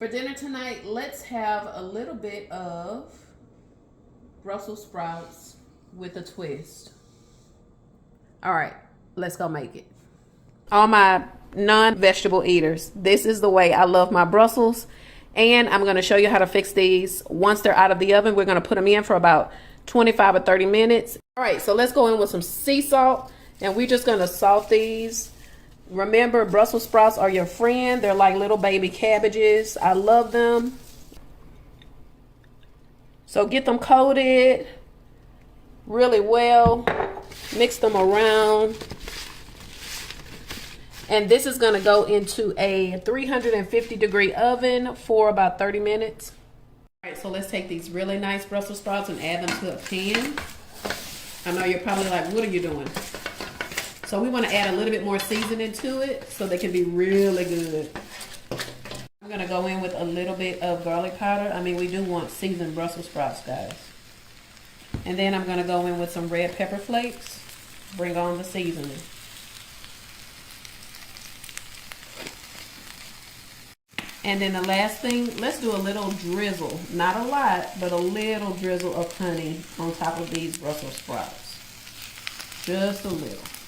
For dinner tonight, let's have a little bit of Brussels sprouts with a twist. All right, let's go make it. All my non-vegetable eaters, this is the way I love my Brussels. And I'm going to show you how to fix these. Once they're out of the oven, we're going to put them in for about 25 or 30 minutes. All right, so let's go in with some sea salt. And we're just going to salt these. Remember, Brussels sprouts are your friend. They're like little baby cabbages. I love them. So get them coated really well. Mix them around. And this is going to go into a 350-degree oven for about 30 minutes. All right, so let's take these really nice Brussels sprouts and add them to a pan. I know you're probably like, what are you doing? So we want to add a little bit more seasoning to it so they can be really good. I'm going to go in with a little bit of garlic powder. I mean, we do want seasoned Brussels sprouts, guys. And then I'm going to go in with some red pepper flakes. Bring on the seasoning. And then the last thing, let's do a little drizzle. Not a lot, but a little drizzle of honey on top of these Brussels sprouts. Just a little.